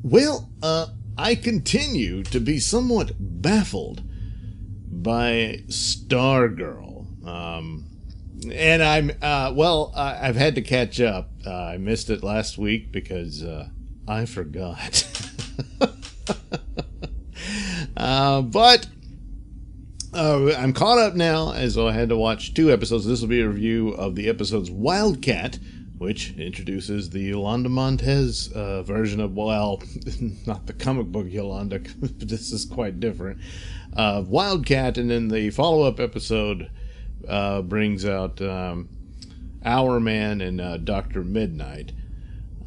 Well, I continue to be somewhat baffled by Stargirl. And I've had to catch up. I missed it last week because I forgot. But I'm caught up now, as I had to watch 2 episodes. This will be a review of the episodes Wildcat, which introduces the Yolanda Montez version of, well, not the comic book Yolanda, but this is quite different. Wildcat, and then the follow-up episode brings out Hourman and Dr. Mid-Nite.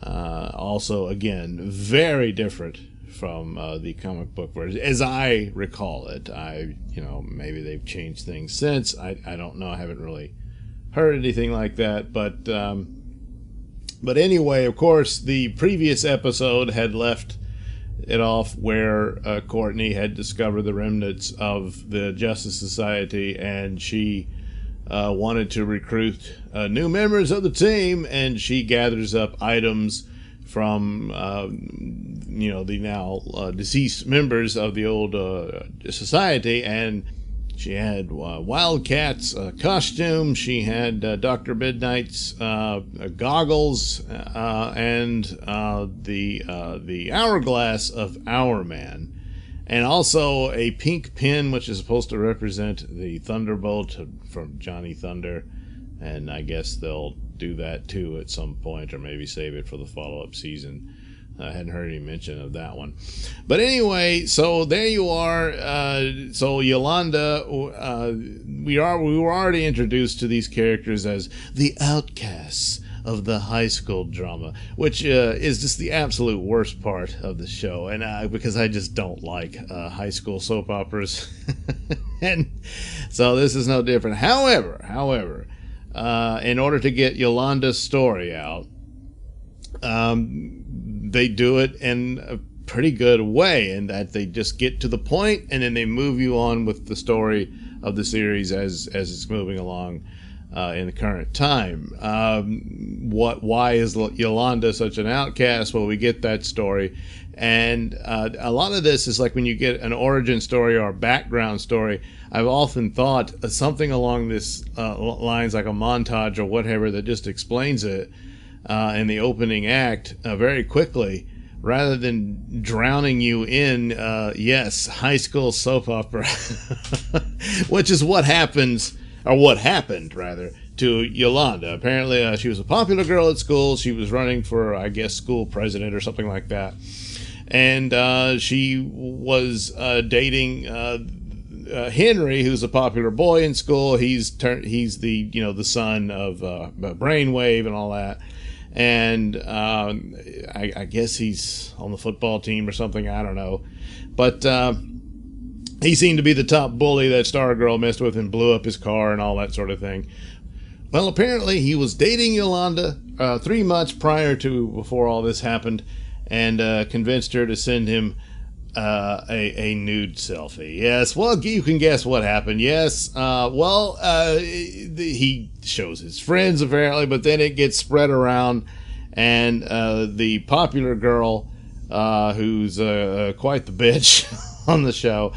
Also, again, very different from the comic book version, as I recall it. Maybe they've changed things since. I don't know. I haven't really heard anything like that. But anyway, of course, the previous episode had left it off where Courtney had discovered the remnants of the Justice Society, and she wanted to recruit new members of the team, and she gathers up items from the now deceased members of the old society. And she had Wildcat's costume, she had Dr. Mid-Nite's goggles, and the hourglass of Hourman, and also a pink pin which is supposed to represent the Thunderbolt from Johnny Thunder. And I guess they'll do that too at some point, or maybe save it for the follow-up season. I hadn't heard any mention of that one. But anyway, so there you are. So Yolanda, we were already introduced to these characters as the outcasts of the high school drama, which is just the absolute worst part of the show. And because I just don't like high school soap operas. And so this is no different. However, in order to get Yolanda's story out, they do it in a pretty good way, in that they just get to the point and then they move you on with the story of the series as it's moving along in the current time. Why is Yolanda such an outcast? Well, we get that story, and a lot of this is like when you get an origin story or a background story. I've often thought something along this lines, like a montage or whatever, that just explains it in the opening act very quickly, rather than drowning you in high school soap opera, which is what happens, or what happened rather, to Yolanda. Apparently she was a popular girl at school. She was running for, I guess, school president or something like that, and she was dating Henry, who's a popular boy in school. He's the son of Brainwave and all that. And I guess he's on the football team or something, I don't know. But he seemed to be the top bully that Stargirl messed with and blew up his car and all that sort of thing. Well, apparently he was dating Yolanda 3 months before all this happened, and convinced her to send him a nude selfie. Yes, well, you can guess what happened. Yes, he shows his friends apparently, but then it gets spread around, and the popular girl, who's quite the bitch on the show,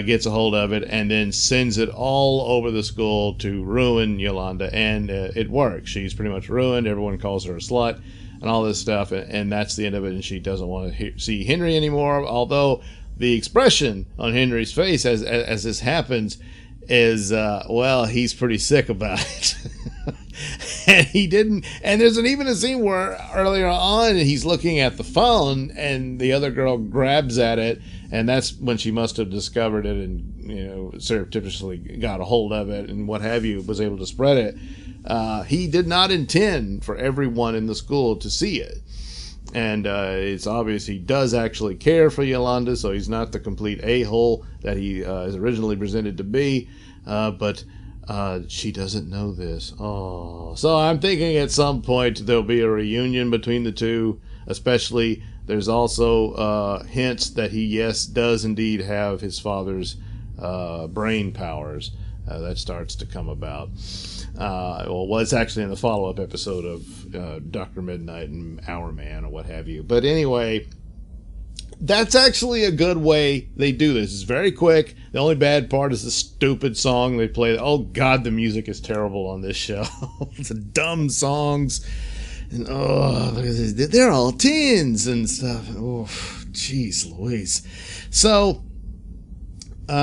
gets a hold of it and then sends it all over the school to ruin Yolanda, and it works. She's pretty much ruined. Everyone calls her a slut and all this stuff, and that's the end of it, and she doesn't want to see Henry anymore, although the expression on Henry's face as this happens is, he's pretty sick about it. And he didn't, and there's even a scene where earlier on he's looking at the phone and the other girl grabs at it, and that's when she must have discovered it and surreptitiously got a hold of it and what have you, was able to spread it. He did not intend for everyone in the school to see it, and it's obvious he does actually care for Yolanda, so he's not the complete a-hole that he is originally presented to be, but she doesn't know this. Oh, so I'm thinking at some point there'll be a reunion between the two. Especially, there's also hints that he, does indeed have his father's brain powers. That starts to come about. It's actually in the follow-up episode of Dr. Mid-Nite and Hourman or what have you. But anyway, That's actually a good way they do this. It's very quick. The only bad part is the stupid song they play. Oh God, the music is terrible on this show. It's dumb songs, and they're all teens and stuff. Oh, jeez Louise. So, so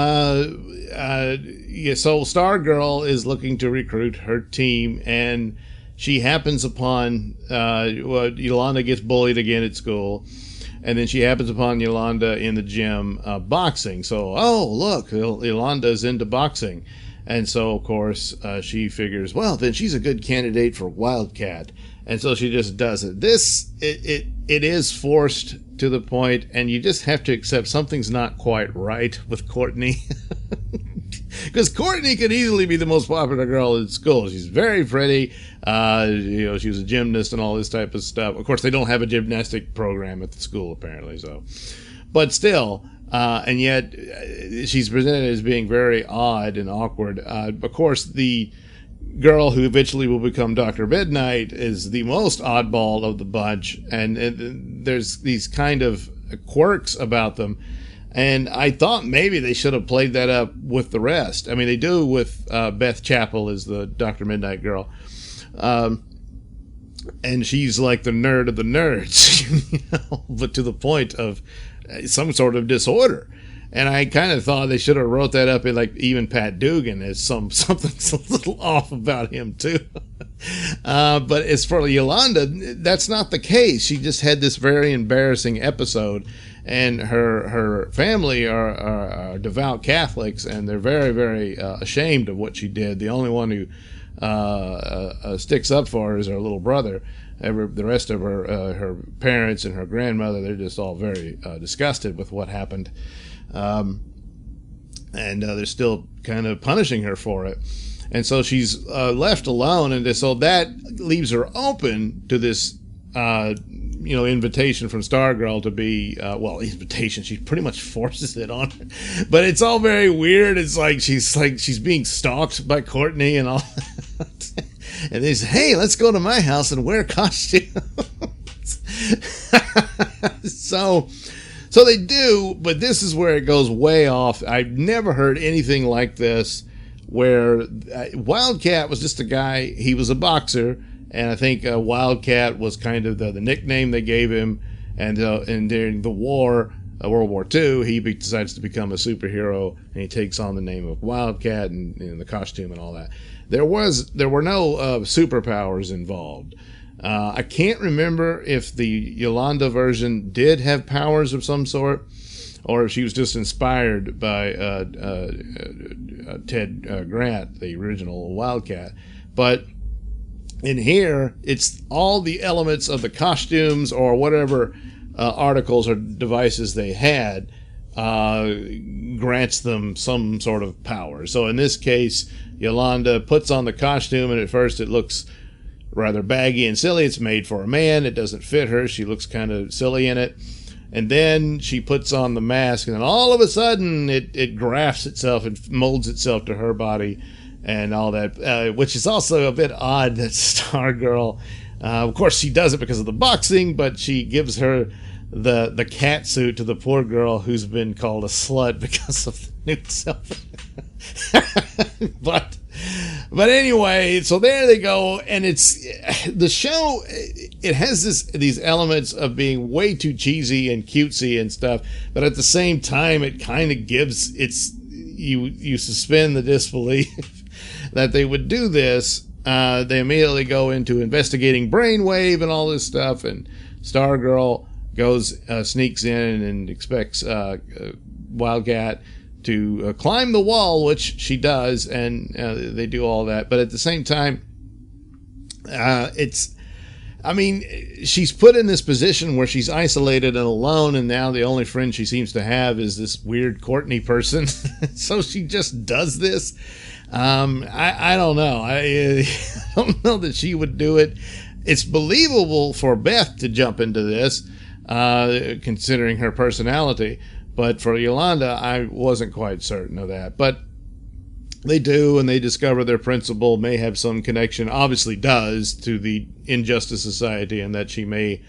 Stargirl is looking to recruit her team, and she happens upon Yolanda gets bullied again at school. And then she happens upon Yolanda in the gym boxing. So, oh, look, Yolanda's into boxing. And so, of course, she figures, well, then she's a good candidate for Wildcat. And so she just does it. It is forced to the point, and you just have to accept something's not quite right with Courtney. Because Courtney could easily be the most popular girl in school. She's very pretty. She was a gymnast and all this type of stuff. Of course, they don't have a gymnastic program at the school, apparently. So, but still, and yet she's presented as being very odd and awkward. Of course, the girl who eventually will become Dr. Mid-Nite is the most oddball of the bunch, and there's these kind of quirks about them. And I thought maybe they should have played that up with the rest. I mean, they do with Beth Chappell as the Dr. Mid-Nite girl. And she's like the nerd of the nerds, but to the point of some sort of disorder. And I kind of thought they should have wrote that up in like even Pat Dugan as something's a little off about him too. But as for Yolanda, that's not the case. She just had this very embarrassing episode. And her family are devout Catholics, and they're very, very ashamed of what she did. The only one who sticks up for her is her little brother. The rest of her parents and her grandmother, they're just all very disgusted with what happened. And they're still kind of punishing her for it. And so she's left alone, and so that leaves her open to this invitation from Stargirl to be, invitation. She pretty much forces it on her. But it's all very weird. It's like she's being stalked by Courtney and all that. And they say, hey, let's go to my house and wear costumes. So they do, but this is where it goes way off. I've never heard anything like this, where Wildcat was just a guy. He was a boxer. And I think Wildcat was kind of the nickname they gave him. And during the war, World War II, he decides to become a superhero, and he takes on the name of Wildcat and the costume and all that. There were no superpowers involved. I can't remember if the Yolanda version did have powers of some sort, or if she was just inspired by Ted Grant, the original Wildcat. But in here, it's all the elements of the costumes or whatever articles or devices they had grants them some sort of power. So in this case, Yolanda puts on the costume, and at first it looks rather baggy and silly. It's made for a man. It doesn't fit her. She looks kind of silly in it. And then she puts on the mask, and then all of a sudden it grafts itself and molds itself to her body and all that, which is also a bit odd that Stargirl, of course she does it because of the boxing, but she gives her the cat suit to the poor girl who's been called a slut because of the new self. But anyway, so there they go, and it's the show. It has these elements of being way too cheesy and cutesy and stuff, but at the same time, it kind of gives you suspend the disbelief that they would do this. They immediately go into investigating Brainwave and all this stuff, and Stargirl sneaks in and expects Wildcat to climb the wall, which she does, and they do all that. But at the same time, she's put in this position where she's isolated and alone, and now the only friend she seems to have is this weird Courtney person. So she just does this. I don't know. I don't know that she would do it. It's believable for Beth to jump into this, considering her personality. But for Yolanda, I wasn't quite certain of that. But they do, and they discover their principal may have some connection, obviously does, to the Injustice Society, and that she may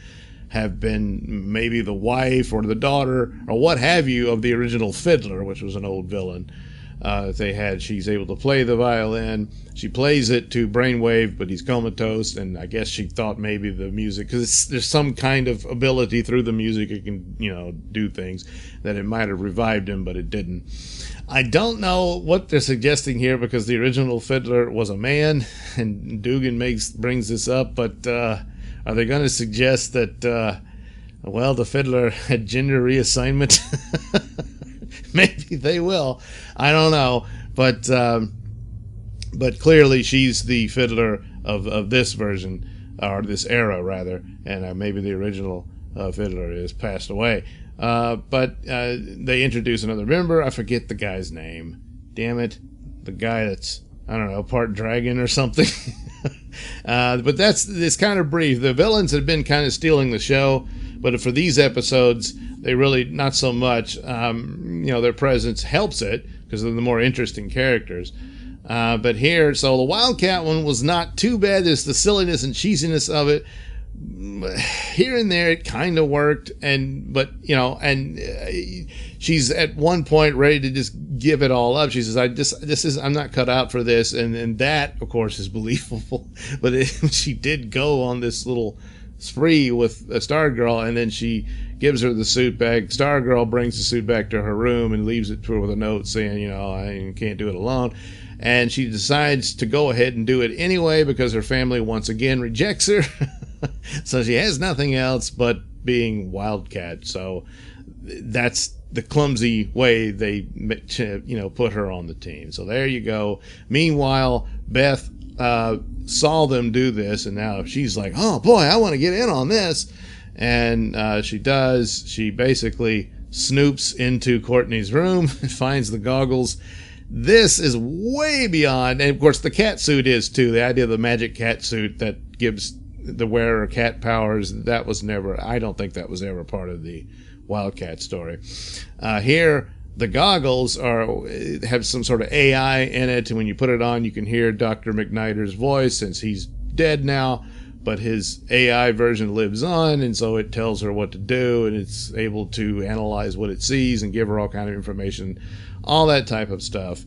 have been maybe the wife or the daughter or what have you of the original Fiddler, which was an old villain. She's able to play the violin. She plays it to Brainwave, but he's comatose, and I guess she thought maybe the music, because there's some kind of ability through the music it can, do things, that it might have revived him, but it didn't. I don't know what they're suggesting here, because the original Fiddler was a man, and Dugan brings this up, but are they going to suggest that, the Fiddler had gender reassignment? Maybe they will. I don't know, but clearly she's the Fiddler of this version, or this era rather, and maybe the original Fiddler is passed away. But they introduce another member. I forget the guy's name. Damn it, the guy that's, I don't know, part dragon or something. But it's kind of brief. The villains have been kind of stealing the show, but for these episodes, they really not so much. Their presence helps it because they're the more interesting characters. But here, so the Wildcat one was not too bad. There's the silliness and cheesiness of it. Here and there, it kind of worked, but she's at one point ready to just give it all up. She says, I'm not cut out for this, and that, of course, is believable. But she did go on this little spree with a Stargirl, and then she gives her the suit back. Stargirl brings the suit back to her room and leaves it to her with a note saying, I can't do it alone. And she decides to go ahead and do it anyway because her family once again rejects her. So she has nothing else but being Wildcat. So that's the clumsy way they, put her on the team. So there you go. Meanwhile, Beth saw them do this, and now she's like, oh boy, I want to get in on this. And she does. She basically snoops into Courtney's room and finds the goggles. This is way beyond, and of course the cat suit is too. The idea of the magic cat suit that gives the wearer cat powers, I don't think that was ever part of the Wildcat story. Here, the goggles have some sort of AI in it, and when you put it on, you can hear Dr. Mid-Nite's voice, since he's dead now, but his AI version lives on, and so it tells her what to do, and it's able to analyze what it sees and give her all kind of information, all that type of stuff.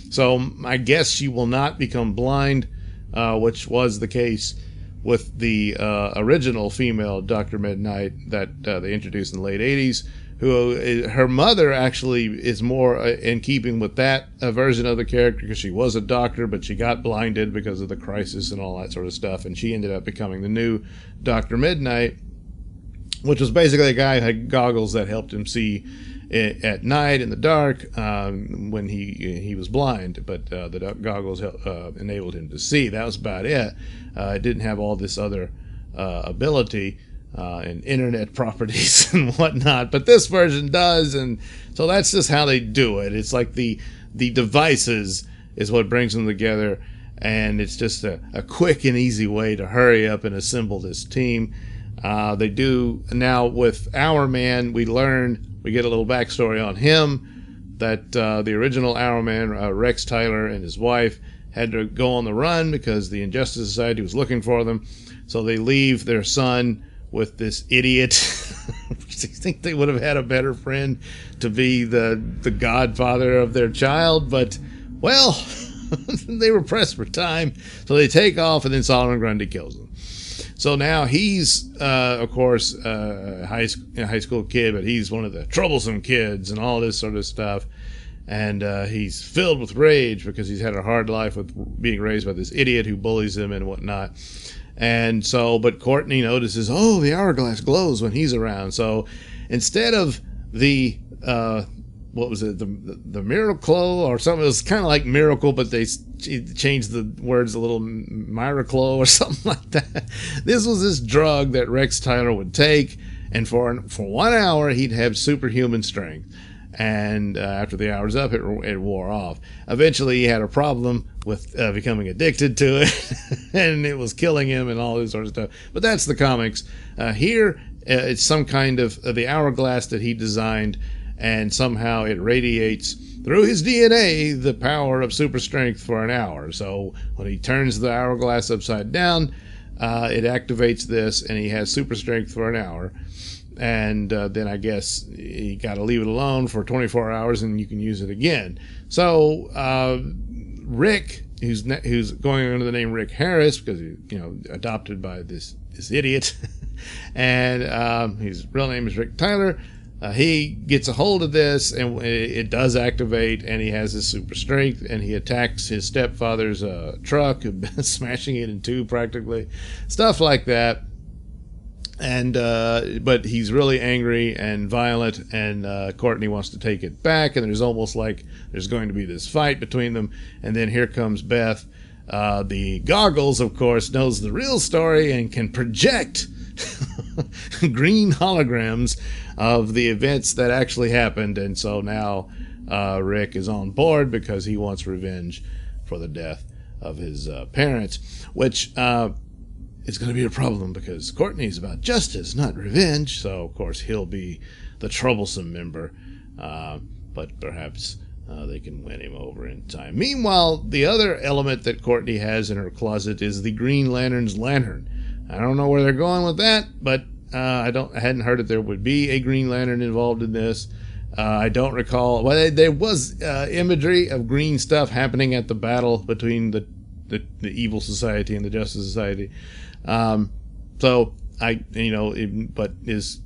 So I guess she will not become blind, which was the case with the original female Dr. Mid-Nite that they introduced in the late 80s, who her mother actually is more in keeping with that version of the character, because she was a doctor, but she got blinded because of the crisis and all that sort of stuff, and she ended up becoming the new Dr. Mid-Nite, which was basically a guy who had goggles that helped him see at night in the dark when he was blind, but the goggles enabled him to see. That was about it. It didn't have all this other ability and internet properties and whatnot, but this version does, and so that's just how they do it. It's like the devices is what brings them together, and it's just a quick and easy way to hurry up and assemble this team. They do now with Hourman. We get a little backstory on him, that the original Hourman, Rex Tyler, and his wife had to go on the run because the Injustice Society was looking for them. So they leave their son with this idiot. I think they would have had a better friend to be the godfather of their child, but, well, they were pressed for time. So they take off, and then Solomon Grundy kills them. So now he's, of course, a high school kid, but he's one of the troublesome kids and all this sort of stuff. And he's filled with rage because he's had a hard life with being raised by this idiot who bullies him and whatnot. And so, but Courtney notices, oh, the hourglass glows when he's around. So instead of the, what was it, the Miracle or something, it was kind of like Miracle, but they changed the words a little, Miraclo or something like that. This was this drug that Rex Tyler would take, and for 1 hour he'd have superhuman strength. And after the hour's up, it wore off. Eventually, he had a problem with becoming addicted to it, and it was killing him and all this sort of stuff. But that's the comics. Here, it's some kind of the hourglass that he designed, and somehow it radiates through his DNA the power of super strength for an hour. So when he turns the hourglass upside down, it activates this, and he has super strength for an hour. And then I guess you got to leave it alone for 24 hours, and you can use it again. So Rick, who's going under the name Rick Harris because he's adopted by this idiot, and his real name is Rick Tyler. He gets a hold of this, and it does activate, and he has his super strength, and he attacks his stepfather's truck, smashing it in two practically, stuff like that. And but he's really angry and violent, and Courtney wants to take it back, and there's almost like there's going to be this fight between them. And then here comes Beth. The goggles, of course, knows the real story and can project green holograms of the events that actually happened. And so now Rick is on board because he wants revenge for the death of his parents, which it's going to be a problem because Courtney's about justice, not revenge. So, of course, he'll be the troublesome member. But perhaps they can win him over in time. Meanwhile, the other element that Courtney has in her closet is the Green Lantern's lantern. I don't know where they're going with that, but I hadn't heard that there would be a Green Lantern involved in this. I don't recall. Well, there was imagery of green stuff happening at the battle between the evil society and the Justice Society. So but is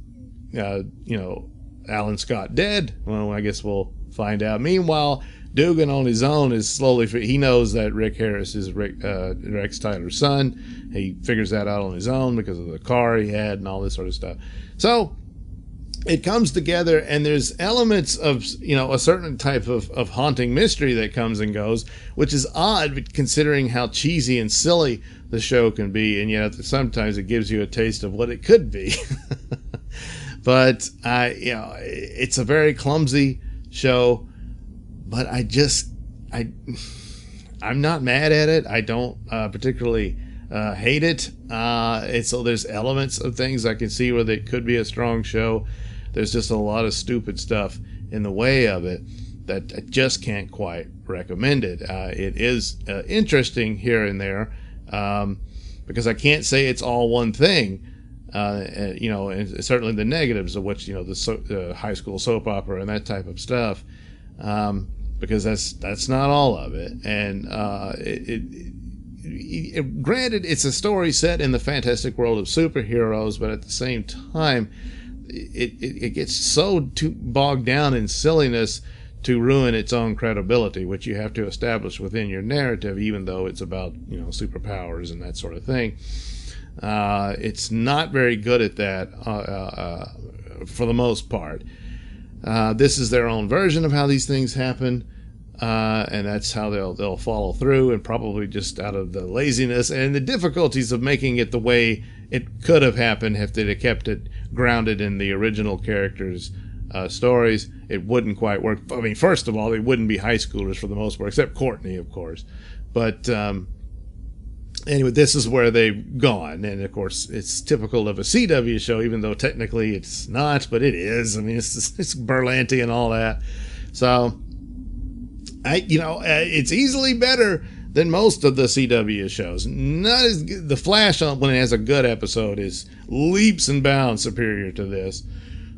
Alan Scott dead? Well, I guess we'll find out. Meanwhile, Dugan on his own is slowly. He knows that Rick Harris is Rex Tyler's son. He figures that out on his own because of the car he had and all this sort of stuff. So it comes together, and there's elements of a certain type of haunting mystery that comes and goes, which is odd considering how cheesy and silly the show can be, and yet sometimes it gives you a taste of what it could be. But it's a very clumsy show, but I'm not mad at it. I don't particularly hate it. So there's elements of things I can see where it could be a strong show. There's just a lot of stupid stuff in the way of it that I just can't quite recommend it. It is interesting here and there, because I can't say it's all one thing. And certainly the negatives of which, the high school soap opera and that type of stuff, because that's not all of it. And granted, it's a story set in the fantastic world of superheroes, but at the same time, it gets so too bogged down in silliness to ruin its own credibility, which you have to establish within your narrative, even though it's about superpowers and that sort of thing. It's not very good at that for the most part. This is their own version of how these things happen, and that's how they'll follow through, and probably just out of the laziness and the difficulties of making it the way it could have happened if they'd have kept it grounded in the original characters' stories. It wouldn't quite work. I mean, first of all, they wouldn't be high schoolers for the most part, except Courtney, of course. But anyway, this is where they've gone, and of course, it's typical of a CW show, even though technically it's not, but it is. I mean, it's Berlanti and all that. So, it's easily better than most of the CW shows. Not as good. The Flash, when it has a good episode, is leaps and bounds superior to this.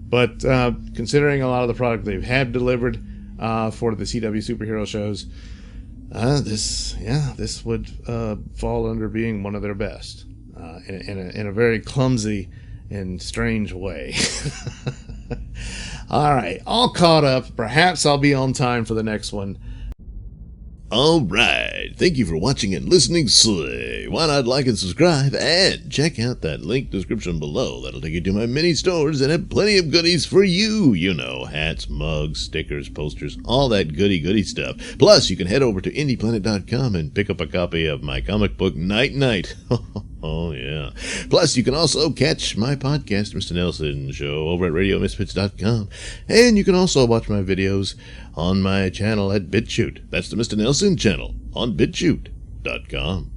But considering a lot of the product they've had delivered for the CW superhero shows, this would fall under being one of their best in a very clumsy and strange way. All right, all caught up. Perhaps I'll be on time for the next one. All right. Thank you for watching and listening. Why not like and subscribe and check out that link description below. That'll take you to my mini stores and have plenty of goodies for you. Hats, mugs, stickers, posters, all that goody stuff. Plus, you can head over to indieplanet.com and pick up a copy of my comic book Mid-Nite. Oh, yeah. Plus, you can also catch my podcast, Mr Nailsin Show, over at RadioMisfits.com. And you can also watch my videos on my channel at BitChute. That's the Mr Nailsin channel on BitChute.com.